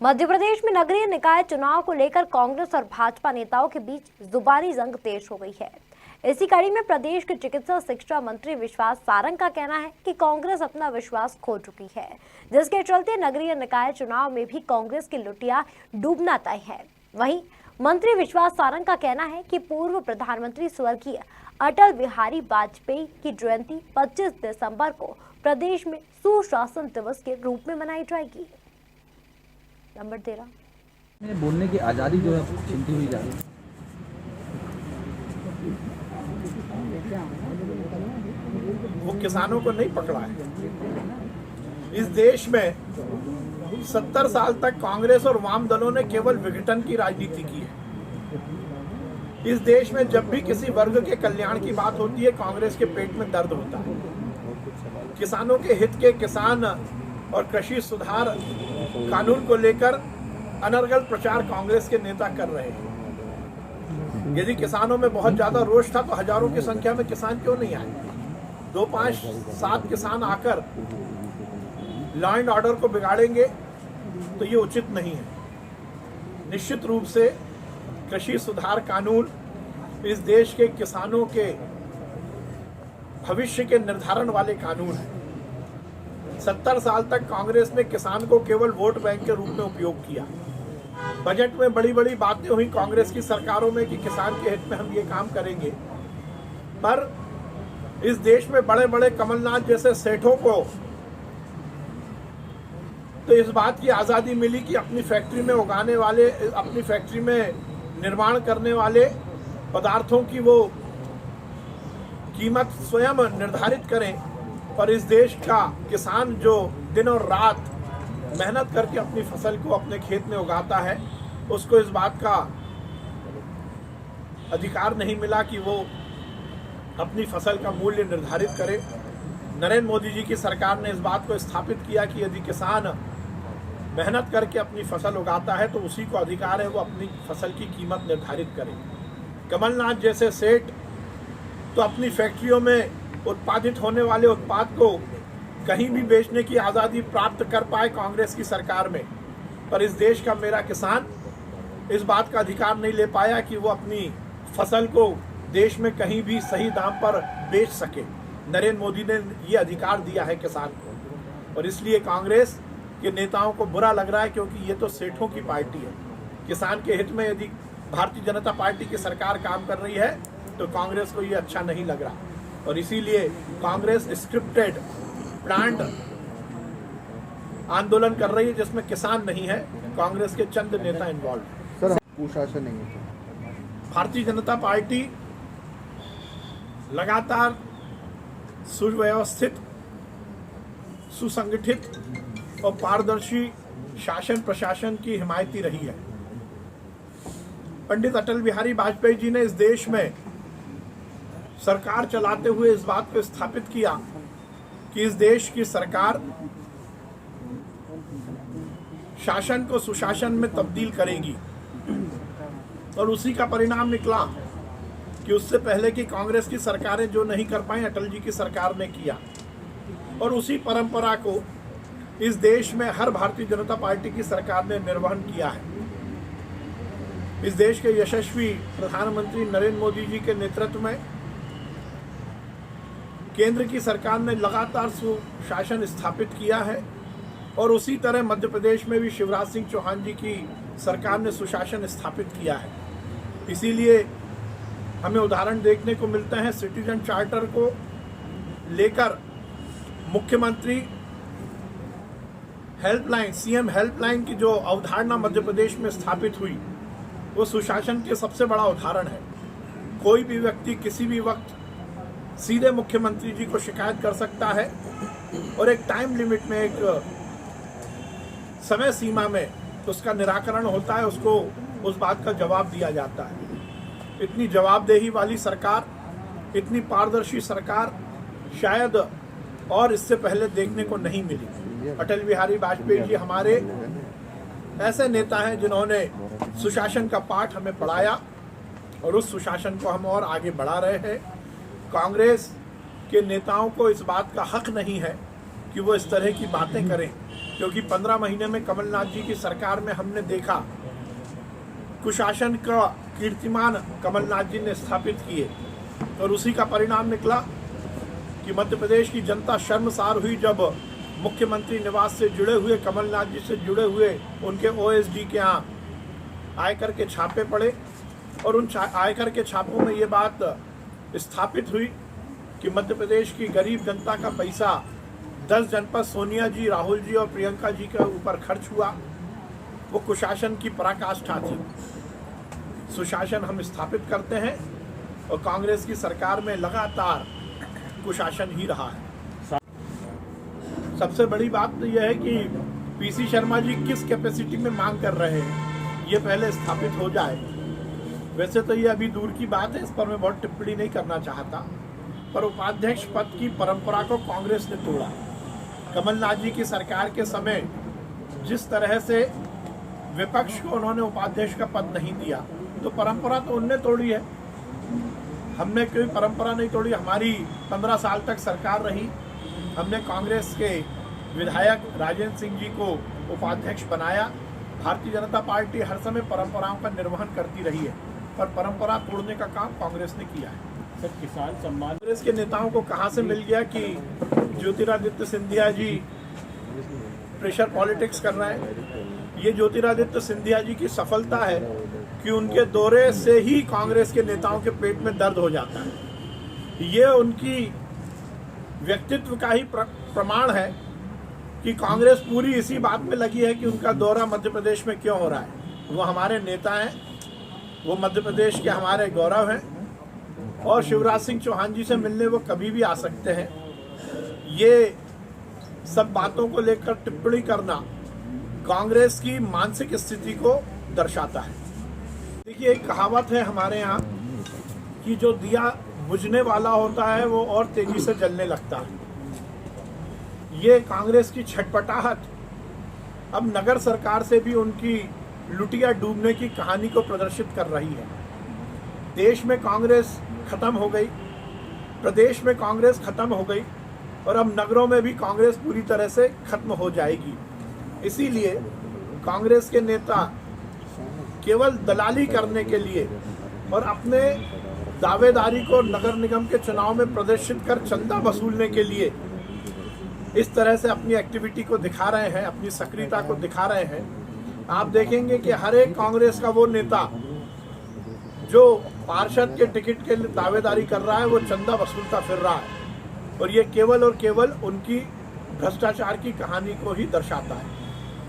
मध्य प्रदेश में नगरीय निकाय चुनाव को लेकर कांग्रेस और भाजपा नेताओं के बीच जुबानी जंग तेज हो गई है। इसी कड़ी में प्रदेश के चिकित्सा शिक्षा मंत्री विश्वास सारंग का कहना है कि कांग्रेस अपना विश्वास खो चुकी है, जिसके चलते नगरीय निकाय चुनाव में भी कांग्रेस की लुटिया डूबना तय है। वहीं मंत्री विश्वास सारंग का कहना है कि पूर्व प्रधानमंत्री स्वर्गीय अटल बिहारी वाजपेयी की जयंती 25 दिसंबर को प्रदेश में सुशासन दिवस के रूप में मनाई जाएगी। नंबर 13 में बोलने की आज़ादी जो है छीनती हुई जा रही है। वो किसानों को नहीं पकड़ा है। इस देश में 70 साल तक कांग्रेस और वाम दलों ने केवल विघटन की राजनीति की है। इस देश में जब भी किसी वर्ग के कल्याण की बात होती है, कांग्रेस के पेट में दर्द होता है। किसानों के हित के किसान और कृषि सुधार कानून को लेकर अनर्गल प्रचार कांग्रेस के नेता कर रहे हैं। यदि किसानों में बहुत ज्यादा रोष था तो हजारों की संख्या में किसान क्यों नहीं आए? 2, 5, 7 किसान आकर लॉ एंड ऑर्डर को बिगाड़ेंगे तो ये उचित नहीं है। निश्चित रूप से कृषि सुधार कानून इस देश के किसानों के भविष्य के निर्धारण वाले कानून है। 70 साल तक कांग्रेस ने किसान को केवल वोट बैंक के रूप में उपयोग किया। बजट में बड़ी बड़ी बातें हुई कांग्रेस की सरकारों में कि किसान के हित में हम ये काम करेंगे, पर इस देश में बड़े बड़े कमलनाथ जैसे सेठों को तो इस बात की आज़ादी मिली कि अपनी फैक्ट्री में उगाने वाले, अपनी फैक्ट्री में निर्माण करने वाले पदार्थों की वो कीमत स्वयं निर्धारित करें। पर इस देश का किसान जो दिन और रात मेहनत करके अपनी फसल को अपने खेत में उगाता है, उसको इस बात का अधिकार नहीं मिला कि वो अपनी फसल का मूल्य निर्धारित करे। नरेंद्र मोदी जी की सरकार ने इस बात को स्थापित किया कि यदि किसान मेहनत करके अपनी फसल उगाता है तो उसी को अधिकार है वो अपनी फसल की कीमत निर्धारित करे। कमलनाथ जैसे सेठ तो अपनी फैक्ट्रियों में उत्पादित होने वाले उत्पाद को कहीं भी बेचने की आज़ादी प्राप्त कर पाए कांग्रेस की सरकार में, पर इस देश का मेरा किसान इस बात का अधिकार नहीं ले पाया कि वो अपनी फसल को देश में कहीं भी सही दाम पर बेच सके। नरेंद्र मोदी ने ये अधिकार दिया है किसान को, और इसलिए कांग्रेस के नेताओं को बुरा लग रहा है, क्योंकि ये तो सेठों की पार्टी है। किसान के हित में यदि भारतीय जनता पार्टी की सरकार काम कर रही है तो कांग्रेस को ये अच्छा नहीं लग रहा, और इसीलिए कांग्रेस स्क्रिप्टेड प्लान्ड आंदोलन कर रही है जिसमें किसान नहीं है, कांग्रेस के चंद नेता इन्वॉल्व हैं। सर, कुशासन नहीं है। भारतीय जनता पार्टी लगातार सुव्यवस्थित, सुसंगठित और पारदर्शी शासन प्रशासन की हिमायती रही है। पंडित अटल बिहारी वाजपेयी जी ने इस देश में सरकार चलाते हुए इस बात को स्थापित किया कि इस देश की सरकार शासन को सुशासन में तब्दील करेगी, और उसी का परिणाम निकला कि उससे पहले की कांग्रेस की सरकारें जो नहीं कर पाई, अटल जी की सरकार ने किया, और उसी परंपरा को इस देश में हर भारतीय जनता पार्टी की सरकार ने निर्वहन किया है। इस देश के यशस्वी प्रधानमंत्री नरेंद्र मोदी जी के नेतृत्व में केंद्र की सरकार ने लगातार सुशासन स्थापित किया है, और उसी तरह मध्य प्रदेश में भी शिवराज सिंह चौहान जी की सरकार ने सुशासन स्थापित किया है। इसीलिए हमें उदाहरण देखने को मिलते हैं। सिटीजन चार्टर को लेकर मुख्यमंत्री हेल्पलाइन, सीएम हेल्पलाइन की जो अवधारणा मध्य प्रदेश में स्थापित हुई, वो सुशासन के सबसे बड़ा उदाहरण है। कोई भी व्यक्ति किसी भी वक्त सीधे मुख्यमंत्री जी को शिकायत कर सकता है, और एक टाइम लिमिट में, एक समय सीमा में उसका निराकरण होता है, उसको उस बात का जवाब दिया जाता है। इतनी जवाबदेही वाली सरकार, इतनी पारदर्शी सरकार शायद और इससे पहले देखने को नहीं मिली। अटल बिहारी वाजपेयी जी हमारे ऐसे नेता हैं जिन्होंने सुशासन का पाठ हमें पढ़ाया, और उस सुशासन को हम और आगे बढ़ा रहे हैं। कांग्रेस के नेताओं को इस बात का हक नहीं है कि वो इस तरह की बातें करें, क्योंकि 15 महीने में कमलनाथ जी की सरकार में हमने देखा कुशासन का कीर्तिमान कमलनाथ जी ने स्थापित किए, और उसी का परिणाम निकला कि मध्य प्रदेश की जनता शर्मसार हुई जब मुख्यमंत्री निवास से जुड़े हुए, कमलनाथ जी से जुड़े हुए उनके ओएसडी के यहाँ आयकर के छापे पड़े, और उन आयकर के छापों में ये बात स्थापित हुई कि मध्य प्रदेश की गरीब जनता का पैसा 10 जनपद सोनिया जी, राहुल जी और प्रियंका जी के ऊपर खर्च हुआ। वो कुशासन की पराकाष्ठा थी। सुशासन हम स्थापित करते हैं और कांग्रेस की सरकार में लगातार कुशासन ही रहा है। सबसे बड़ी बात तो यह है कि पीसी शर्मा जी किस कैपेसिटी में मांग कर रहे हैं, ये पहले स्थापित हो जाए। वैसे तो ये अभी दूर की बात है, इस पर मैं बहुत टिप्पणी नहीं करना चाहता, पर उपाध्यक्ष पद की परंपरा को कांग्रेस ने तोड़ा। कमलनाथ जी की सरकार के समय जिस तरह से विपक्ष को उन्होंने उपाध्यक्ष का पद नहीं दिया, तो परंपरा तो उनने तोड़ी है, हमने कोई परंपरा नहीं तोड़ी। हमारी 15 साल तक सरकार रही, हमने कांग्रेस के विधायक राजेंद्र सिंह जी को उपाध्यक्ष बनाया। भारतीय जनता पार्टी हर समय परंपराओं का निर्वहन करती रही है, पर परंपरा तोड़ने का काम कांग्रेस ने किया है। सर, किसान सम्मान कांग्रेस के नेताओं को कहां से मिल गया कि ज्योतिरादित्य सिंधिया जी प्रेशर पॉलिटिक्स कर रहे हैं? ये ज्योतिरादित्य सिंधिया जी की सफलता है कि उनके दौरे से ही कांग्रेस के नेताओं के पेट में दर्द हो जाता है। ये उनकी व्यक्तित्व का ही प्रमाण है कि कांग्रेस पूरी इसी बात में लगी है कि उनका दौरा मध्य प्रदेश में क्यों हो रहा है। वो हमारे नेता हैं, वो मध्य प्रदेश के हमारे गौरव हैं, और शिवराज सिंह चौहान जी से मिलने वो कभी भी आ सकते हैं। ये सब बातों को लेकर टिप्पणी करना कांग्रेस की मानसिक स्थिति को दर्शाता है। देखिए, एक कहावत है हमारे यहाँ कि जो दिया बुझने वाला होता है वो और तेजी से जलने लगता है। ये कांग्रेस की छटपटाहट अब नगर सरकार से भी उनकी लुटिया डूबने की कहानी को प्रदर्शित कर रही है। देश में कांग्रेस खत्म हो गई, प्रदेश में कांग्रेस खत्म हो गई, और अब नगरों में भी कांग्रेस पूरी तरह से खत्म हो जाएगी। इसीलिए कांग्रेस के नेता केवल दलाली करने के लिए और अपने दावेदारी को नगर निगम के चुनाव में प्रदर्शित कर चंदा वसूलने के लिए इस तरह से अपनी एक्टिविटी को दिखा रहे हैं, अपनी सक्रियता को दिखा रहे हैं। आप देखेंगे कि हर एक कांग्रेस का वो नेता जो पार्षद के टिकट के लिए दावेदारी कर रहा है, वो चंदा वसूलता फिर रहा है, और ये केवल और केवल उनकी भ्रष्टाचार की कहानी को ही दर्शाता है।